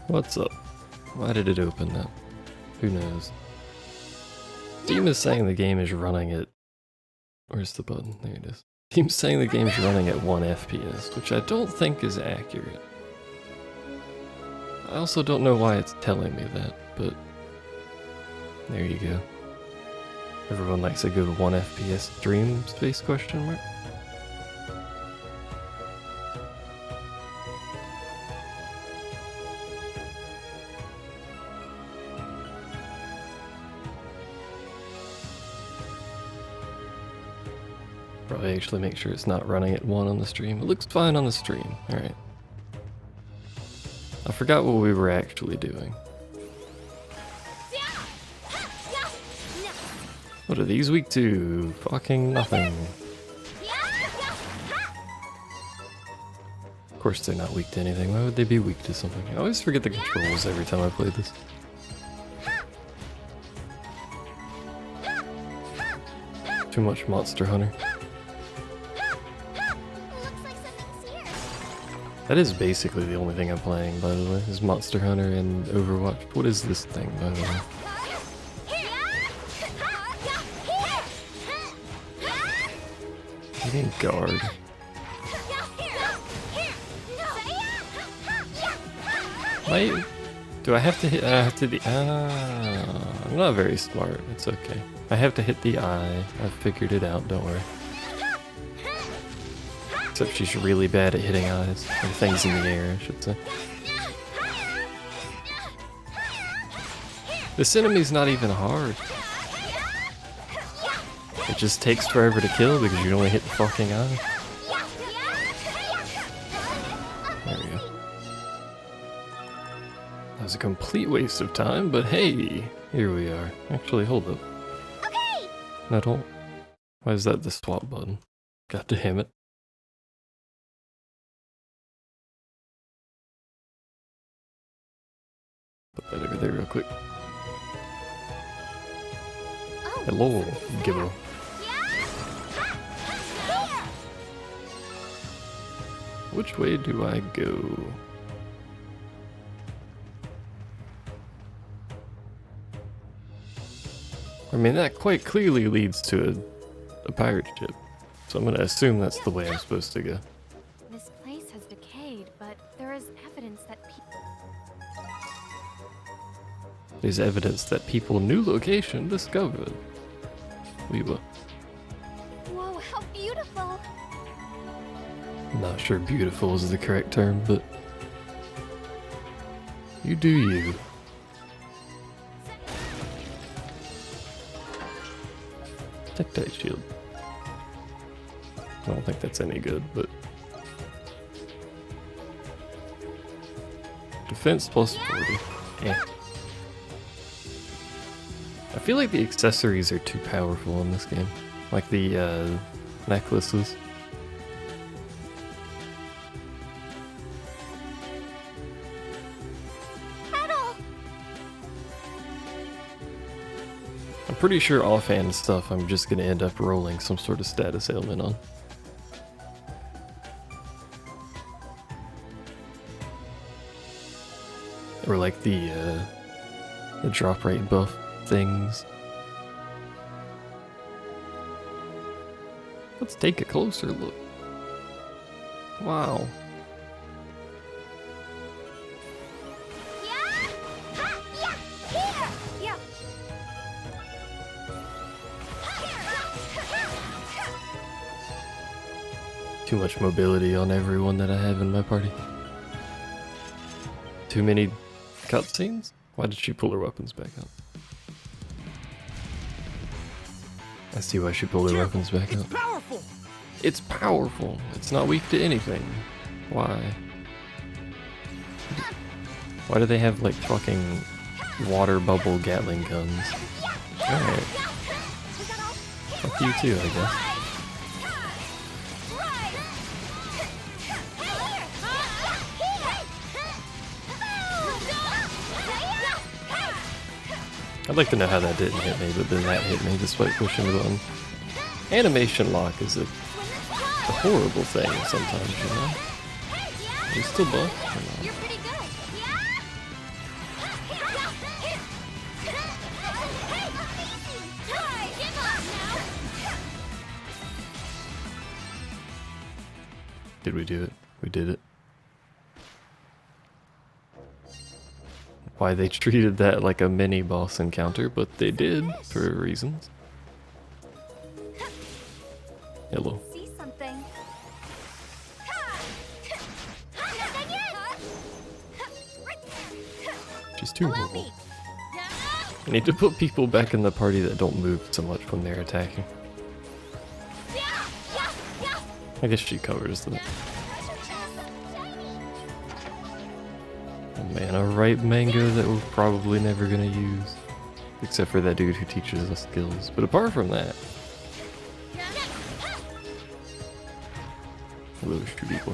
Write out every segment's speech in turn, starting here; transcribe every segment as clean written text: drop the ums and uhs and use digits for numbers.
What's up? Why did it open that? Who knows? Steam is saying the game is running at... Where's the button? There it is. Steam's saying the game's running at 1 FPS, which I don't think is accurate. I also don't know why it's telling me that, but... There you go. Everyone likes a good 1 FPS stream, space question mark? Probably actually make sure it's not running at 1 on the stream. It looks fine on the stream. Alright. I forgot what we were actually doing. What are these weak to? Fucking nothing. Of course they're not weak to anything. Why would they be weak to something? I always forget the controls every time I play this. Too much Monster Hunter. That is basically the only thing I'm playing, by the way, is Monster Hunter and Overwatch. What is this thing, by the way? Getting guard. Wait, do I have to hit? I have to the. I'm not very smart. It's okay. I have to hit the eye. I've figured it out. Don't worry. Except she's really bad at hitting eyes, or things in the air, I should say. This enemy's not even hard. It just takes forever to kill because you only hit the fucking eye. There we go. That was a complete waste of time, but hey, here we are. Actually, hold up. Okay. No, don't. Why is that the swap button? God damn it. Put that over there real quick. Oh, Hello, Gibbo. Which way do I go? I mean, that quite clearly leads to a pirate ship, so I'm gonna assume that's the way I'm supposed to go. This place has decayed, but there is evidence that There's evidence that people new location discovered. We will. Whoa, how beautiful! Not sure beautiful is the correct term, but you do you. Tectite shield. I don't think that's any good, but defense plus 40. Yeah. I feel like the accessories are too powerful in this game. Like the necklaces. I'm pretty sure offhand stuff I'm just gonna end up rolling some sort of status ailment on. Or like the drop rate buff things. Let's take a closer look. Wow. Too much mobility on everyone that I have in my party. Too many cutscenes? Why did she pull her weapons back up? I see why she pulled her weapons back up. It's powerful! It's powerful! It's not weak to anything. Why? Why do they have like fucking water bubble Gatling guns? Alright. Fuck you too, I guess. I'd like to know how that didn't hit me, but then that hit me despite pushing the button. Animation lock is a horrible thing sometimes, you know? Are you still buff? You're pretty good. Did we do it? We did it. Why they treated that like a mini boss encounter, but they did for reasons. Hello. See something. She's too mobile. I need to put people back in the party that don't move so much when they're attacking. I guess she covers that. Oh man, a ripe mango that we're probably never gonna use. Except for that dude who teaches us skills. But apart from that... Hello, Shooty boy.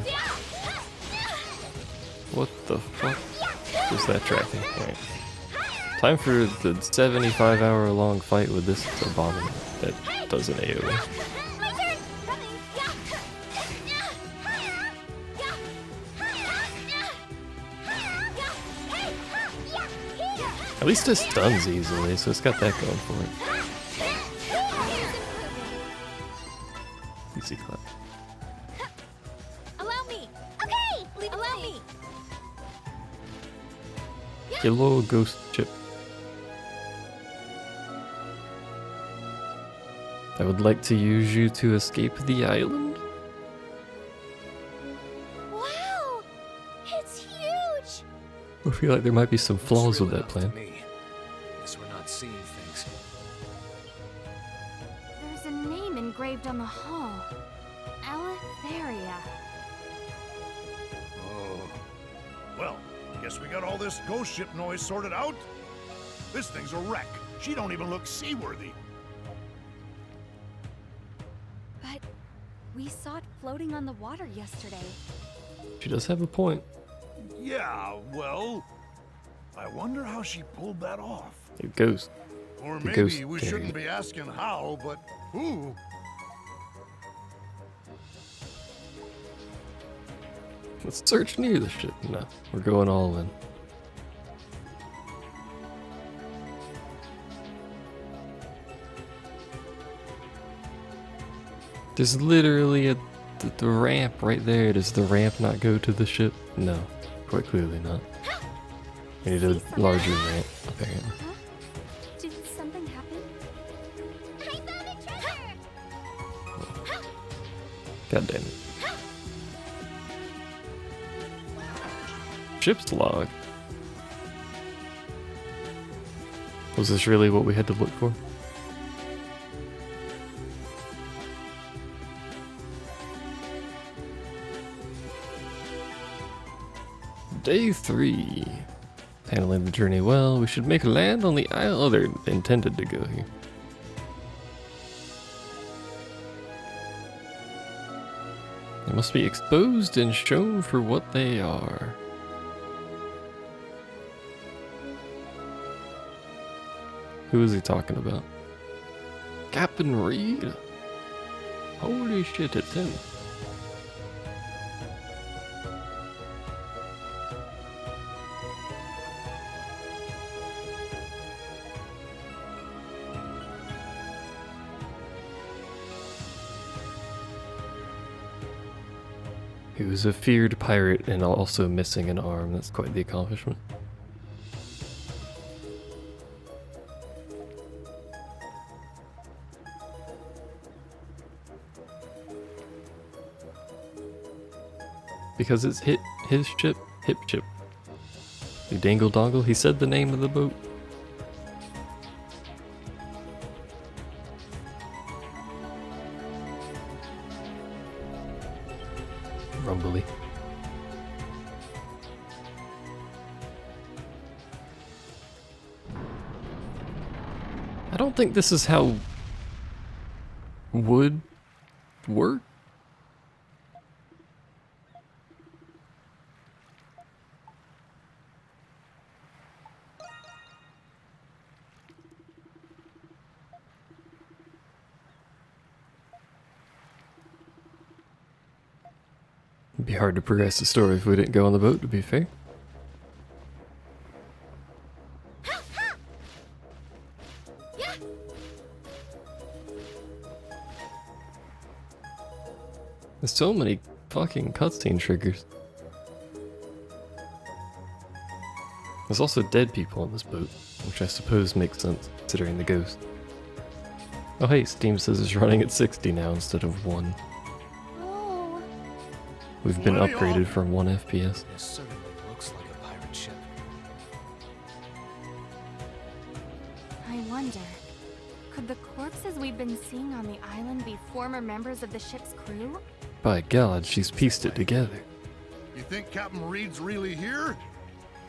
What the fuck was that tracking? Alright. Time for the 75-hour long fight with this abomination that does an AoE. At least it stuns easily, so it's got that going for it. Easy clap. Allow me. Okay. Allow me. Hello, ghost chip. I would like to use you to escape the island. Wow. It's huge. I feel like there might be some flaws with that plan. Guess we're not seeing things. There's a name engraved on the hull. Eleftheria. Oh, Well, guess we got all this ghost ship noise sorted out. This thing's a wreck. She don't even look seaworthy. But we saw it floating on the water yesterday. She does have a point. Yeah, well, I wonder how she pulled that off. A ghost. Or The maybe ghost we carried shouldn't it. be asking how, but who? Let's search near the ship. No, we're going all in. There's literally the ramp right there. Does the ramp not go to the ship? No, quite clearly not. We need a larger ramp, apparently. Huh? Did something happen? I found a treasure! God damn it. Ship's log. Was this really what we had to look for? Day 3. Handling the journey well. We should make land on the isle. Oh, they're intended to go here. They must be exposed and shown for what they are. Who is he talking about? Captain Reed? Holy shit, it's him. He was a feared pirate and also missing an arm. That's quite the accomplishment. Because it's his ship, hip chip. You dangle dongle, he said the name of the boat. Rumbly. I don't think this is how wood work. It'd be hard to progress the story if we didn't go on the boat, to be fair. There's so many fucking cutscene triggers. There's also dead people on this boat, which I suppose makes sense considering the ghost. Oh hey, Steam says it's running at 60 now instead of 1. Oh, We've been Bloody upgraded awful. from 1 FPS. This certainly looks like a pirate ship. I wonder, could the corpses we've been seeing on the island be former members of the ship's crew? By God, she's pieced it together. You think Captain Reed's really here?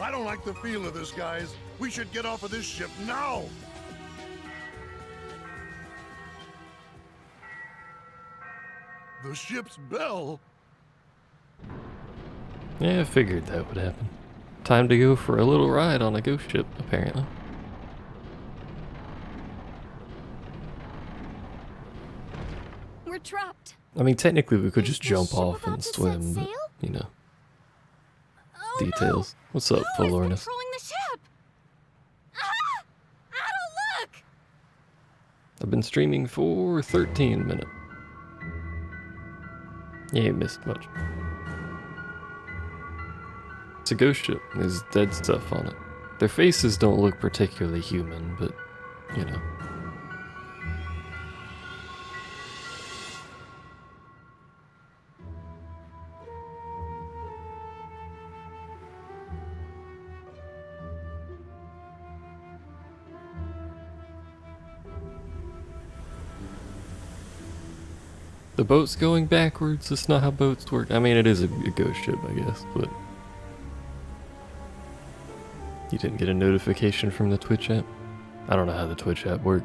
I don't like the feel of this, guys. We should get off of this ship now! The ship's bell? Yeah, I figured that would happen. Time to go for a little ride on a ghost ship, apparently. We're trapped. I mean, technically we could Is just the jump ship off about and to set swim, but, sail? you know, Oh, details. What's up, no! Who is Forlornus? controlling the ship? Ah! Adel, look! I've been streaming for 13 minutes. You ain't missed much. It's a ghost ship. There's dead stuff on it. Their faces don't look particularly human, but, you know. The boat's going backwards. That's not how boats work. I mean, it is a ghost ship, I guess, but... You didn't get a notification from the Twitch app? I don't know how the Twitch app works.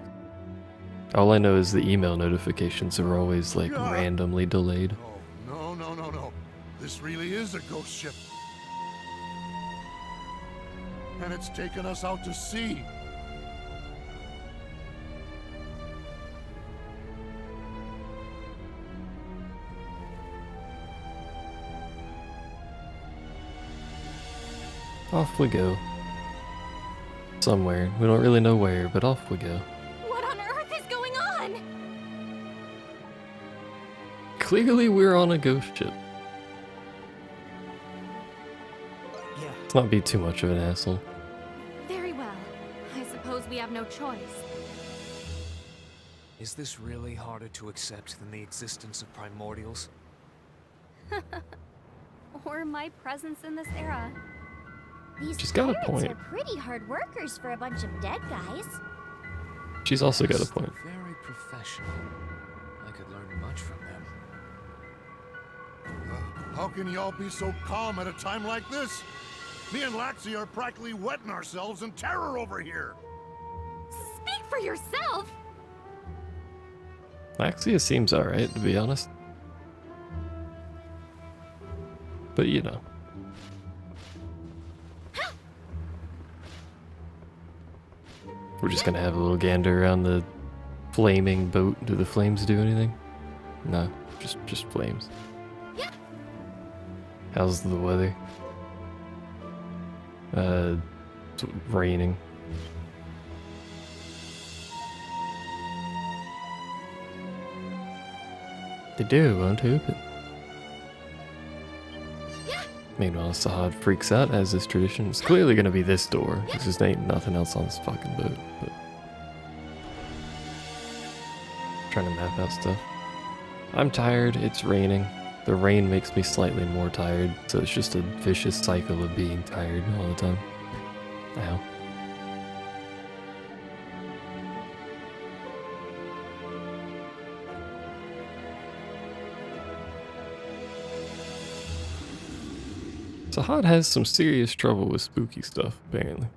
All I know is the email notifications are always, like, Yeah. randomly delayed. Oh, no. This really is a ghost ship. And it's taken us out to sea. Off we go. Somewhere. We don't really know where, but off we go. What on earth is going on? Clearly we're on a ghost ship. Yeah. Let's not be too much of an asshole. Very well. I suppose we have no choice. Is this really harder to accept than the existence of primordials? Or my presence in this era. These She's got a pirates point. are pretty hard workers for a bunch of dead guys. She's also got a Yes, point. they're very professional. I could learn much from them. How can y'all be so calm at a time like this? Me and Laxi are practically wetting ourselves in terror over here. Speak for yourself! Laxia seems alright, to be honest. But you know. We're just gonna have a little gander around the flaming boat. Do the flames do anything? No, just flames. Yeah. How's the weather? It's raining. They do, won't open. Meanwhile, Sahad freaks out, as is tradition. It's clearly gonna be this door, because there ain't nothing else on this fucking boat. But trying to map out stuff. I'm tired, it's raining. The rain makes me slightly more tired, so it's just a vicious cycle of being tired all the time. Ow. Sahad has some serious trouble with spooky stuff, apparently.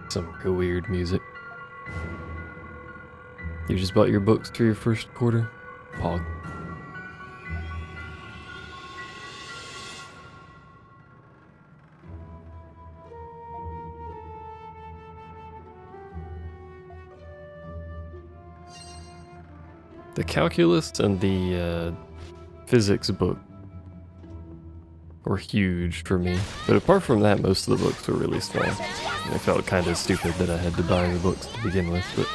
Some real weird music. You just bought your books for your first quarter? Pog. The calculus and the physics book were huge for me, but apart from that, most of the books were really small. It felt kind of stupid that I had to buy the books to begin with, but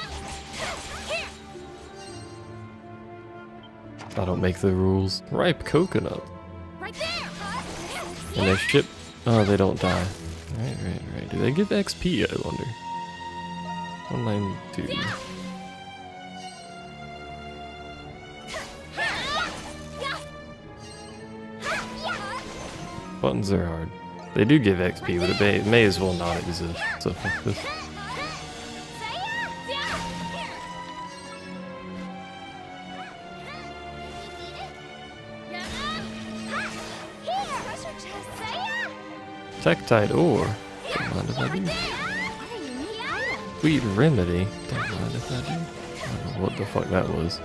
I don't make the rules. Ripe coconut. Right there! And their ship... Oh, they don't die. Right. Do they give XP, I wonder? 192. Buttons are hard. They do give XP, but it may as well not exist. So fuck this. Tektite ore. Don't mind if I do. Sweet remedy. Don't mind if I do. I don't know what the fuck that was.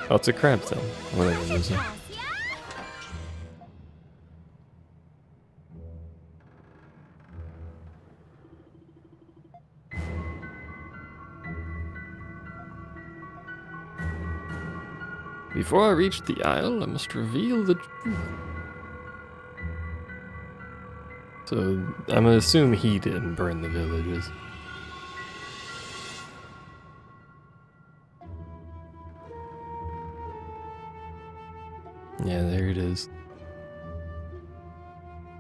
Oh, it's a crab thing. Whatever it is. Before I reach the isle, I must reveal the truth. So, I'm gonna assume he didn't burn the villages. Yeah, there it is.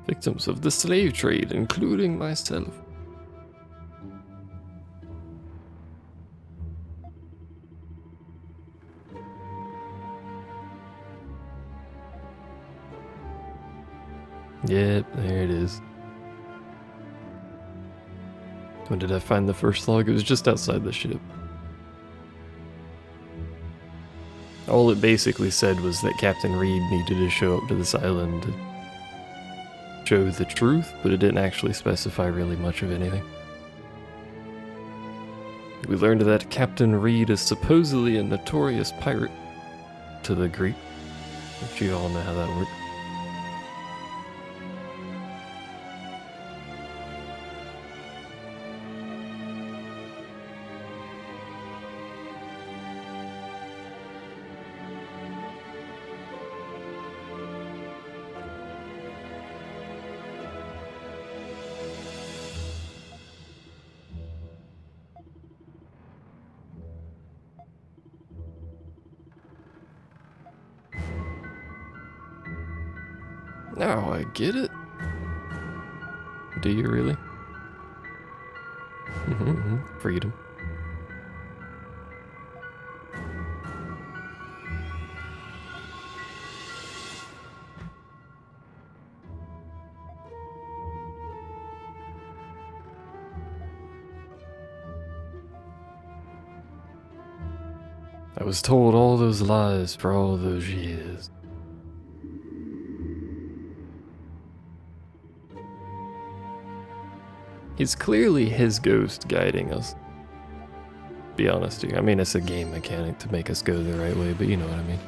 Victims of the slave trade, including myself. Yep, there it is. When did I find the first log? It was just outside the ship. All it basically said was that Captain Reed needed to show up to this island to show the truth, but it didn't actually specify really much of anything. We learned that Captain Reed is supposedly a notorious pirate to the Greek, which you all know how that works. Now I get it. Do you really? Freedom. I was told all those lies for all those years. It's clearly his ghost guiding us. Be honest here. I mean, it's a game mechanic to make us go the right way, but you know what I mean.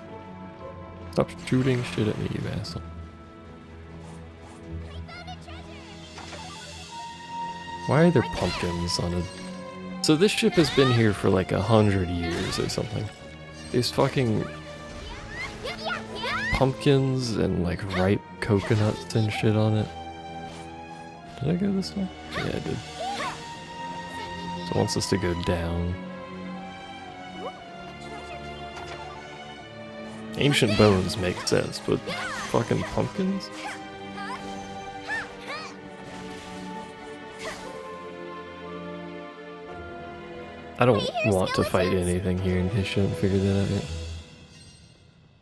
Stop shooting shit at me, you asshole. Why are there pumpkins on it? So this ship has been here for like 100 years or something. There's fucking pumpkins and like ripe coconuts and shit on it. Did I go this way? Yeah, I did. So it wants us to go down. Ancient bones make sense, but fucking pumpkins? I don't want to fight anything here in case you haven't figured that out yet.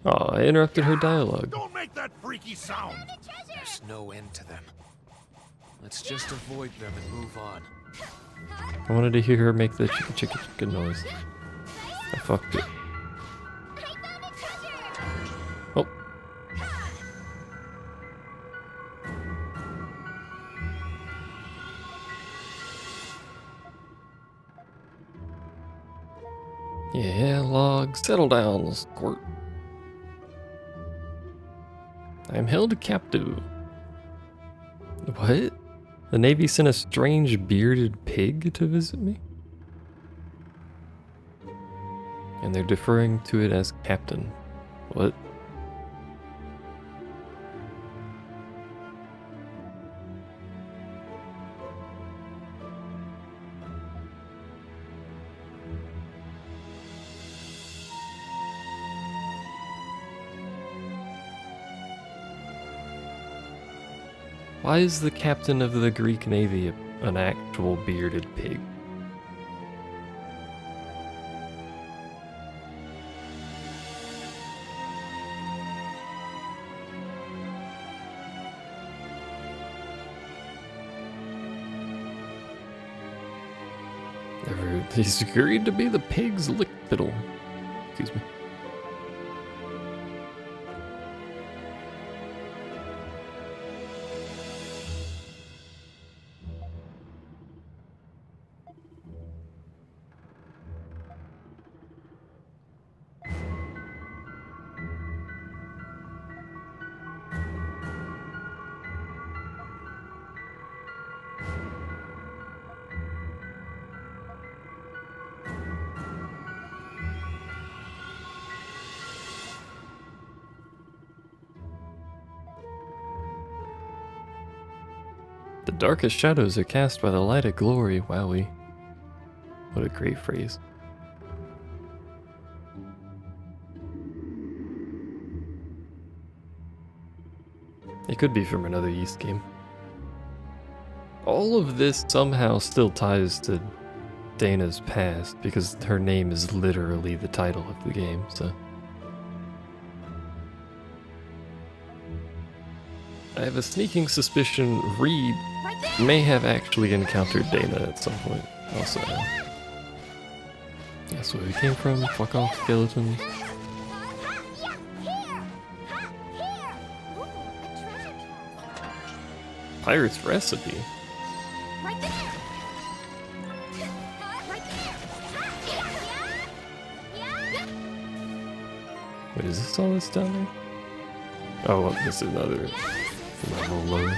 Aw, I interrupted her dialogue. Don't make that freaky sound! There's no end to them. Let's just avoid them and move on. I wanted to hear her make the chicka chicka chicka noise. I fucked it. Oh. Yeah, log, settle down, squirt. I am held captive. What? The Navy sent a strange bearded pig to visit me? And they're deferring to it as captain. What? Why is the captain of the Greek Navy an actual bearded pig? He's agreed to be the pig's lick fiddle. Excuse me. The darkest shadows are cast by the light of glory. Wowee. What a great phrase. It could be from another Ys game. All of this somehow still ties to Dana's past because her name is literally the title of the game, so. I have a sneaking suspicion Reed may have actually encountered Dana at some point. Also, that's where we came from. Fuck off, skeletons. Pirate's recipe. Wait, is this all that's down there? Oh, well, this is another level lower.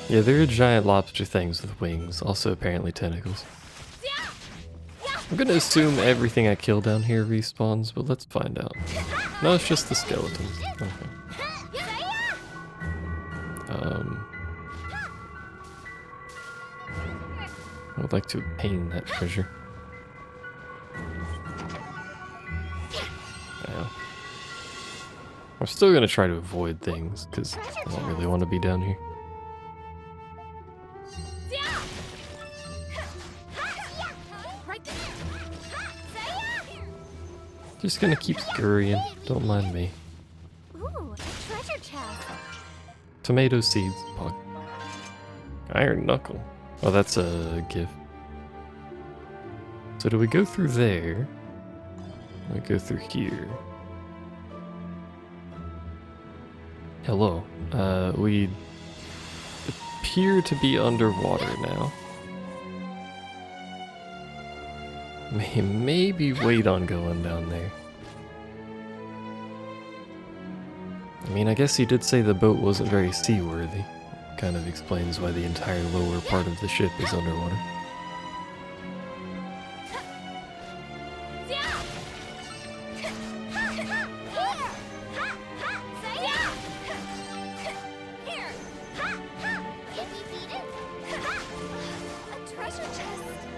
Yeah, they're giant lobster things with wings, also apparently tentacles. I'm gonna assume everything I kill down here respawns, but let's find out. No, it's just the skeletons. Okay. I would like to obtain that treasure. Yeah. I'm still gonna try to avoid things, because I don't really want to be down here. Just gonna keep scurrying, don't mind me. Ooh, a treasure chest. Tomato seeds, pug. Iron knuckle. Oh, that's a gift. So do we go through there? We go through here. Hello. We appear to be underwater now. Maybe wait on going down there. I mean, I guess he did say the boat wasn't very seaworthy. Kind of explains why the entire lower part of the ship is underwater.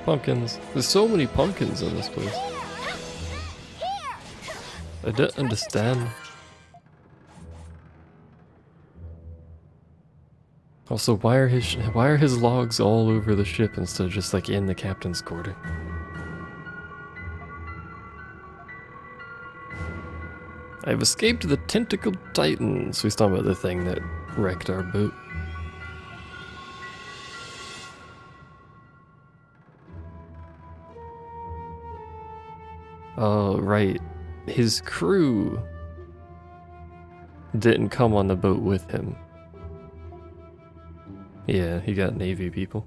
Pumpkins. There's so many pumpkins in this place. I don't understand. Also, why are his logs all over the ship instead of just like in the captain's quarter? I've escaped the tentacled titans. He's talking about the thing that wrecked our boat. Oh, right. His crew didn't come on the boat with him. Yeah, he got Navy people.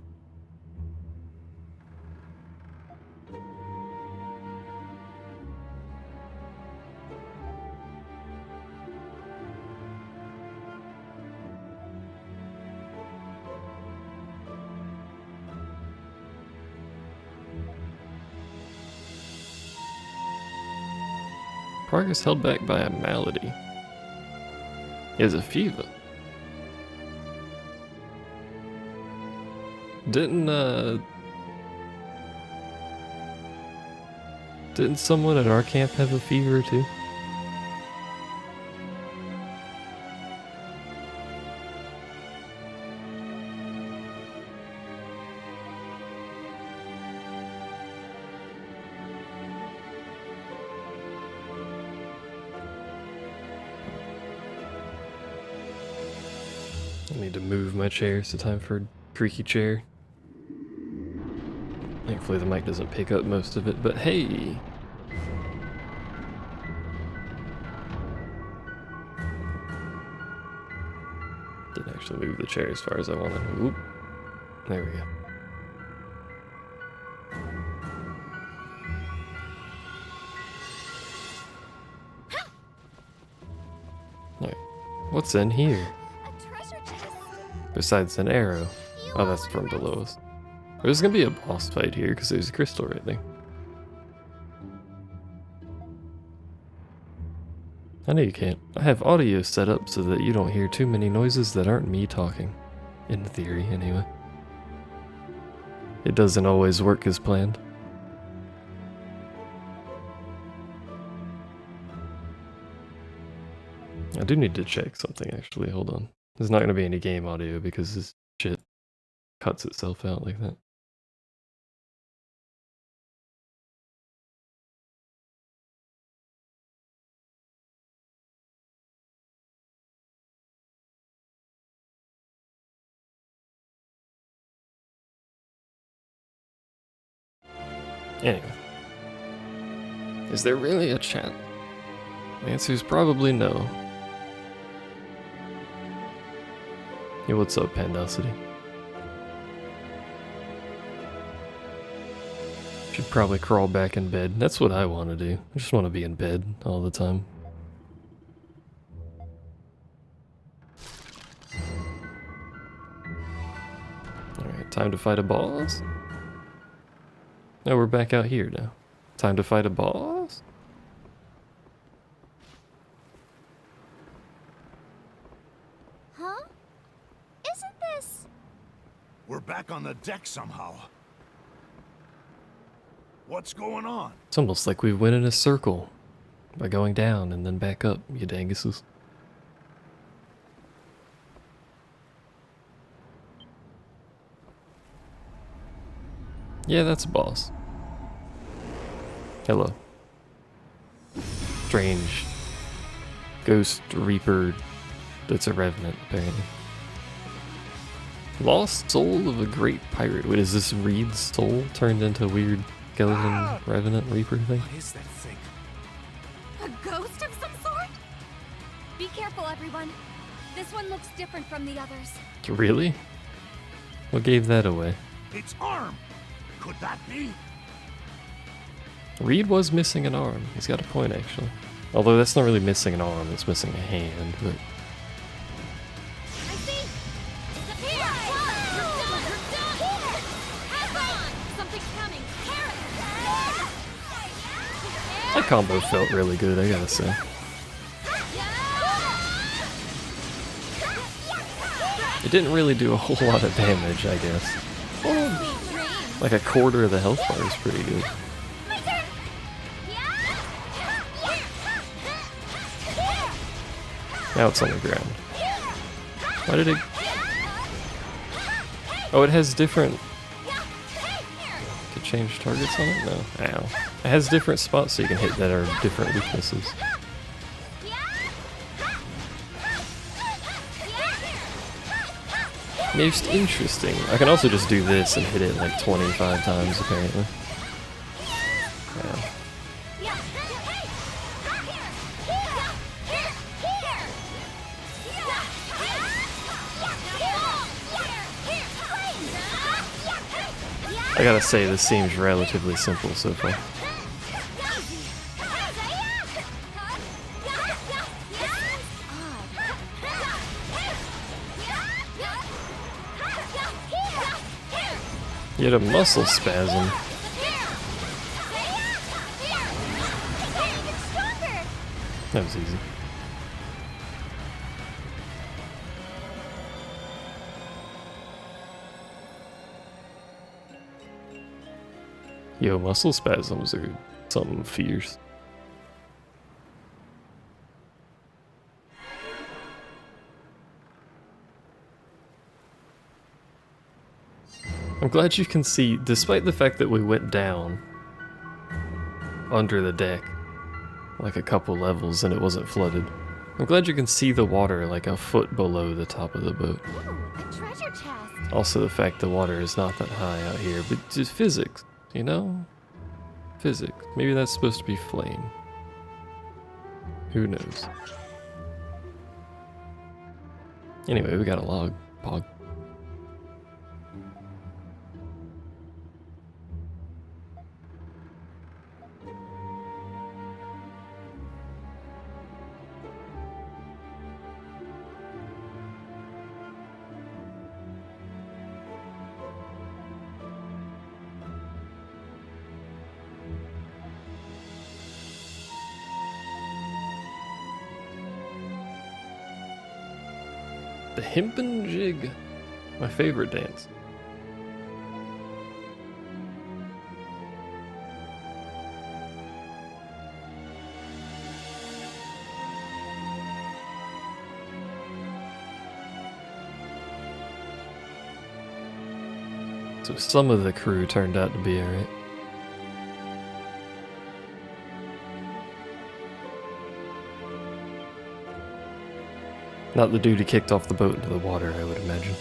Progress held back by a malady. He has a fever. Didn't someone at our camp have a fever too? I need to move my chair, so time for a creaky chair. Thankfully the mic doesn't pick up most of it, but hey! Didn't actually move the chair as far as I wanted. Oop. There we go. Alright, what's in here? A treasure chest. Besides an arrow. Oh, that's from below us. There's gonna be a boss fight here because there's a crystal right there. I know you can't. I have audio set up so that you don't hear too many noises that aren't me talking. In theory, anyway. It doesn't always work as planned. I do need to check something actually, hold on. There's not going to be any game audio because this shit cuts itself out like that. Anyway. Is there really a chat? The answer is probably no. Hey, what's up, Pandosity? Should probably crawl back in bed. That's what I want to do. I just want to be in bed all the time. Alright, time to fight a boss? No, we're back out here now. Time to fight a boss? Huh? Isn't this... We're back on the deck somehow. What's going on? It's almost like we went in a circle by going down and then back up, you danguses. Yeah, that's a boss. Hello. Strange ghost reaper that's a revenant, apparently. Lost soul of a great pirate. Wait, is this Reed's soul turned into a weird skeleton revenant reaper thing? What is that thing? a ghost of some sort? Be careful, everyone. This one looks different from the others. Really? What gave that away? Its arm! Could that be? Reed was missing an arm. He's got a point, actually. Although that's not really missing an arm, it's missing a hand, but... I see! Disappear! Have on! Something's coming! That combo felt really good, I gotta say. It didn't really do a whole lot of damage, I guess. Like a quarter of the health bar is pretty good. Now it's on the ground. Why did it... Oh, it has different... Could change targets on it? No. Ow. It has different spots so you can hit that are different weaknesses. Most interesting. I can also just do this and hit it like 25 times, apparently. Yeah. I gotta say, this seems relatively simple so far. You had a muscle spasm. That was easy. Yo, muscle spasms are something fierce. I'm glad you can see, despite the fact that we went down under the deck like a couple levels and it wasn't flooded, I'm glad you can see the water like a foot below the top of the boat. Ooh, a treasure chest. Also the fact the water is not that high out here, but just physics, you know? Physics. Maybe that's supposed to be flame. Who knows? Anyway, we got a log. Pog. The Hempen Jig, my favorite dance. So some of the crew turned out to be alright. Not the dude who kicked off the boat into the water, I would imagine.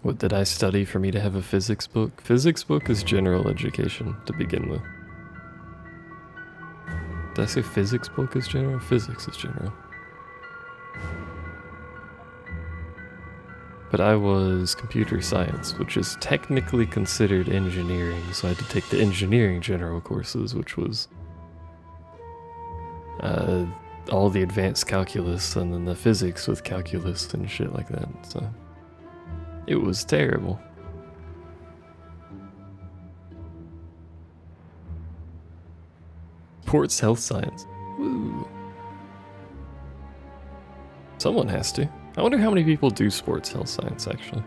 What did I study for me to have a physics book? Physics book is general education to begin with. Did I say physics book is general? Physics is general. But I was computer science, which is technically considered engineering, so I had to take the engineering general courses, which was all the advanced calculus and then the physics with calculus and shit like that, so it was terrible. Ports Health Science. Woo. Someone has to. I wonder how many people do sports health science, actually.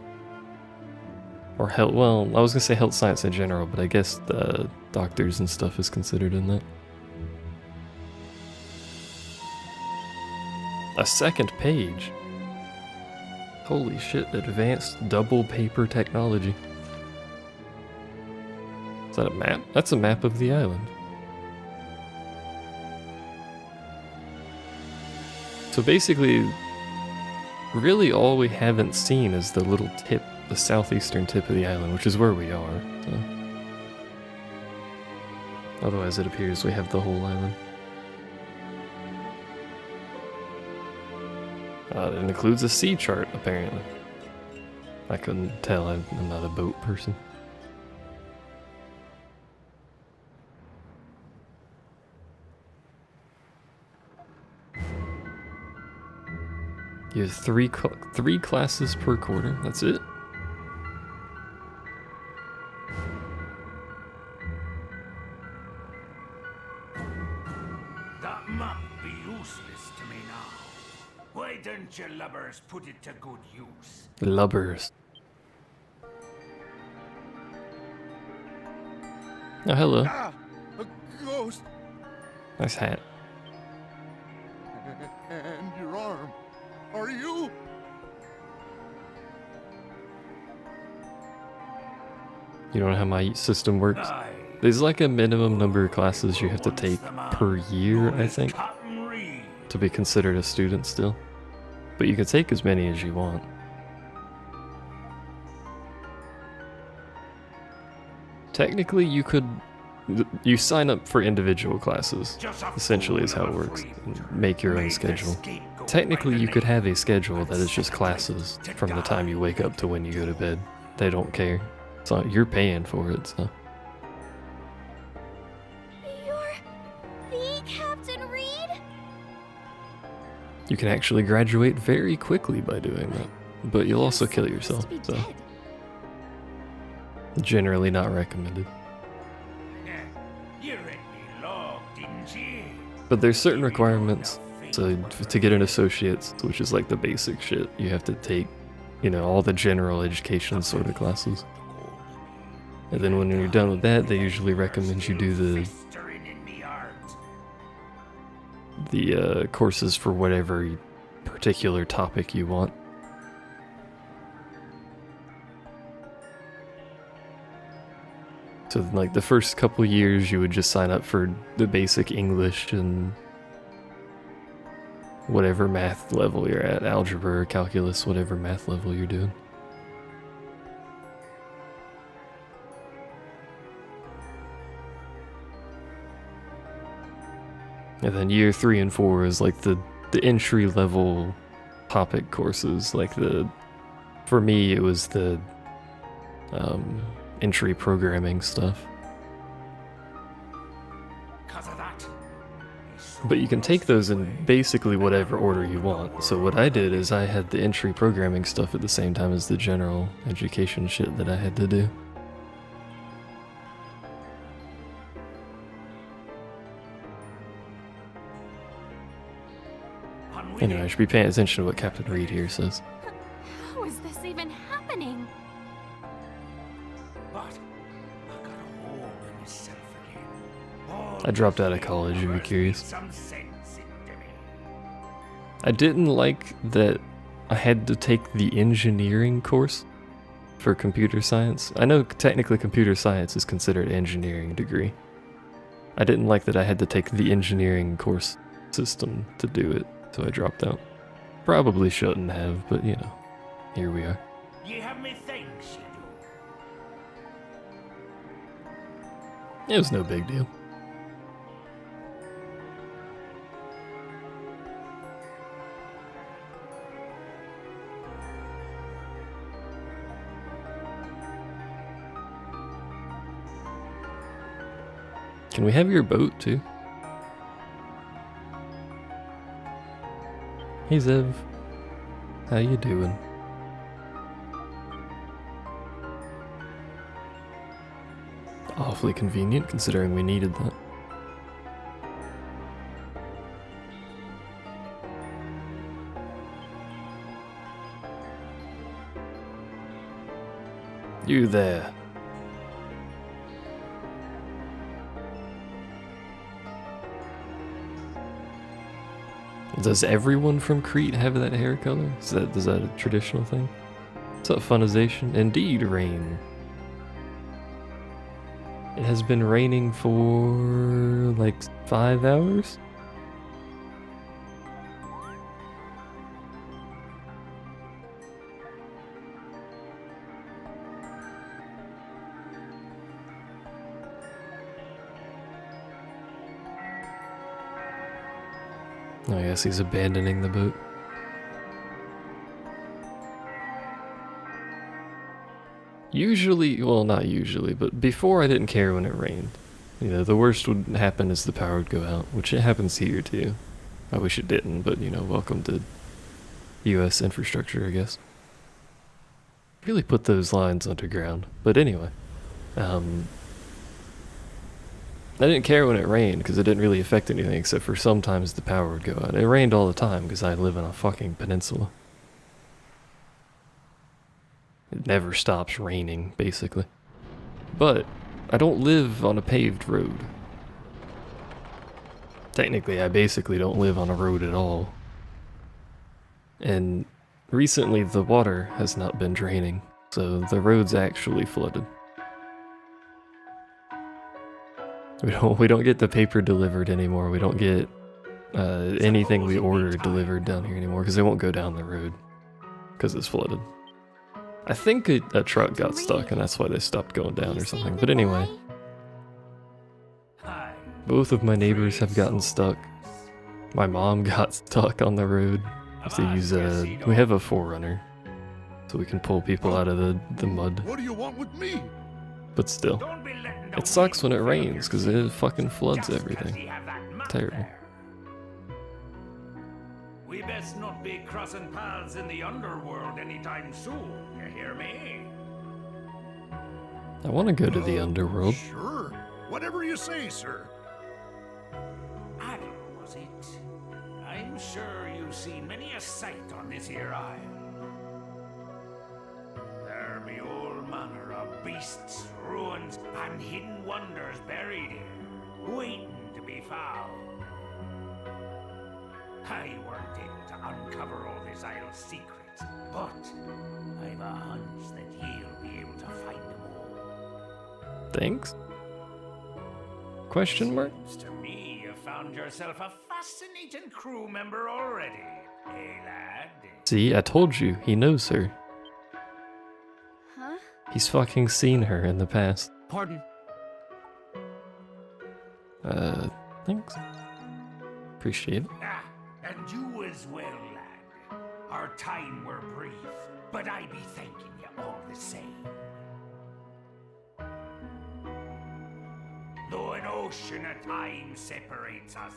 Or health, well, I was gonna say health science in general, but I guess the doctors and stuff is considered in that. A second page. Holy shit, advanced double paper technology. Is that a map? That's a map of the island. So basically, really all we haven't seen is the little tip, the southeastern tip of the island, which is where we are. So. Otherwise it appears we have the whole island. It includes a sea chart, apparently. I couldn't tell, I'm not a boat person. You have three classes per quarter, that's it? That map be useless to me now. Why don't you lubbers put it to good use? Lubbers. Oh, hello. Ah! A ghost! Nice hat. And your arm. Are you? You don't know how my system works? Aye. There's like a minimum number of classes you have to take per year, I think, Cotton Reed. to be considered a student still. But you can take as many as you want. Technically, you sign up for individual classes, essentially is how it works, and make your own schedule. Technically, you could have a schedule that is just classes from the time you wake up to when you go to bed. They don't care. So you're paying for it, so. You're the Captain Reed? You can actually graduate very quickly by doing that. But you'll also kill yourself, Supposed to so. be dead. Generally not recommended. You read me log, didn't you? But there's certain requirements. So to get an associate's, which is like the basic shit, you have to take, you know, all the general education sort of classes. And then when you're done with that, they usually recommend you do the courses for whatever particular topic you want. So So like the first couple years you would just sign up for the basic English and whatever math level you're at, algebra or calculus, whatever math level you're doing. And then year 3 and 4 is like the entry level topic courses. Like for me it was the entry programming stuff. But you can take those in basically whatever order you want. So what I did is I had the entry programming stuff at the same time as the general education shit that I had to do. Anyway, I should be paying attention to what Captain Reed here says. How is this even happening? But I got a hole in myself again. I dropped out of college, you'd be curious. Some sense into me. I didn't like that I had to take the engineering course for computer science. I know technically computer science is considered an engineering degree. I didn't like that I had to take the engineering course system to do it, so I dropped out. Probably shouldn't have, but you know, here we are. You have me thanks, you do. It was no big deal. Can we have your boat too? Hey Zev, how you doing? Awfully convenient considering we needed that. You there. Does everyone from Crete have that hair color? Is that a traditional thing? What's up, Funization? Indeed, rain. It has been raining for like 5 hours? I guess he's abandoning the boat. Usually, well, not usually, but before I didn't care when it rained. You know, the worst would happen is the power would go out, which it happens here too. I wish it didn't, but you know, welcome to US infrastructure, I guess. Really put those lines underground. But anyway, I didn't care when it rained because it didn't really affect anything except for sometimes the power would go out. It rained all the time because I live on a fucking peninsula. It never stops raining, basically. But I don't live on a paved road. Technically, I basically don't live on a road at all. And recently the water has not been draining, so the road's actually flooded. We don't get the paper delivered anymore. We don't get anything we order delivered down here anymore because they won't go down the road because it's flooded. I think a truck got stuck and that's why they stopped going down or something. But anyway, both of my neighbors have gotten stuck. My mom got stuck on the road. So we have a forerunner, so we can pull people out of the mud. What do you want with me? But still, it sucks when it rains because it fucking floods everything. Terrible. We best not be crossing paths in the underworld anytime soon, you hear me? I want to go to the underworld. Sure. Whatever you say, sir. Adam, was it? I'm sure you've seen many a sight on this here isle. There be all manner of beasts, ruins, and hidden wonders buried here, waiting to be found. I weren't able to uncover all this isle's secrets, but I've a hunch that he'll be able to find them all. Thanks. Question mark? Seems to me you found yourself a fascinating crew member already, eh, lad? See, I told you, he knows her. Huh? He's fucking seen her in the past. Pardon. Thanks. Appreciate it. Ah, and you as well, lad. Our time were brief, but I be thanking you all the same. Though an ocean of time separates us,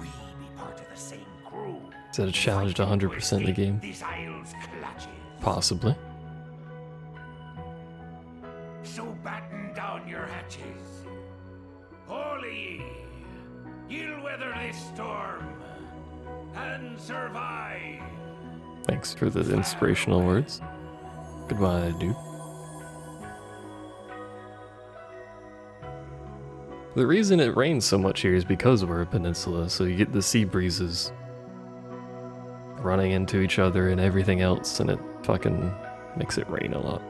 we be part of the same crew. Is that a challenge to 100% the game? This isle's clutches. Possibly. So batten down your hatches. All of ye, you'll weather this storm and survive. Thanks for the inspirational words. Goodbye, dude. The reason it rains so much here is because we're a peninsula, so you get the sea breezes running into each other and everything else, and it fucking makes it rain a lot.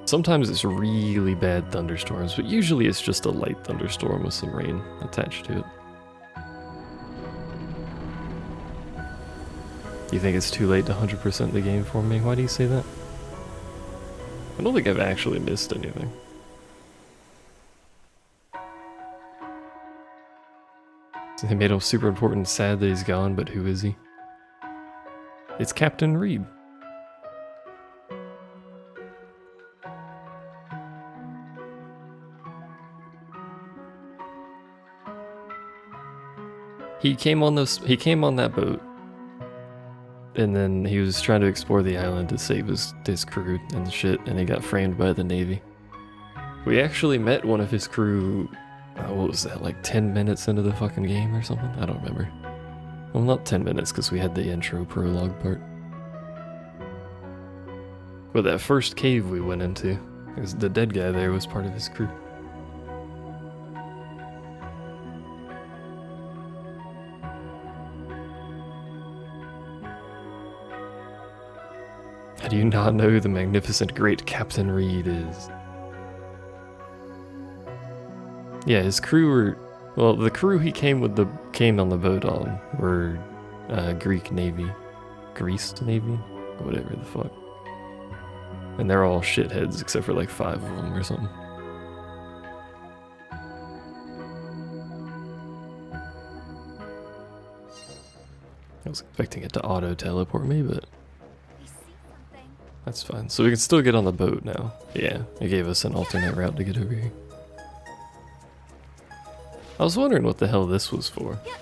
Sometimes it's really bad thunderstorms, but usually it's just a light thunderstorm with some rain attached to it. You think it's too late to 100% the game for me? Why do you say that? I don't think I've actually missed anything. They made him super important, sad that he's gone, but who is he? It's Captain Reed. He came on that boat, and then he was trying to explore the island to save his crew and shit, and he got framed by the Navy. We actually met one of his crew, what was that, like 10 minutes into the fucking game or something? I don't remember. Well, not 10 minutes, because we had the intro prologue part. But that first cave we went into, the dead guy there was part of his crew. How do you not know who the magnificent great Captain Reed is? Yeah, his crew were... Well, the crew he came on the boat on were Greek Navy. Greece Navy? Whatever the fuck. And they're all shitheads except for like 5 of them or something. I was expecting it to auto-teleport me, but... That's fine. So we can still get on the boat now. Yeah, it gave us an alternate route to get over here. I was wondering what the hell this was for. Yep.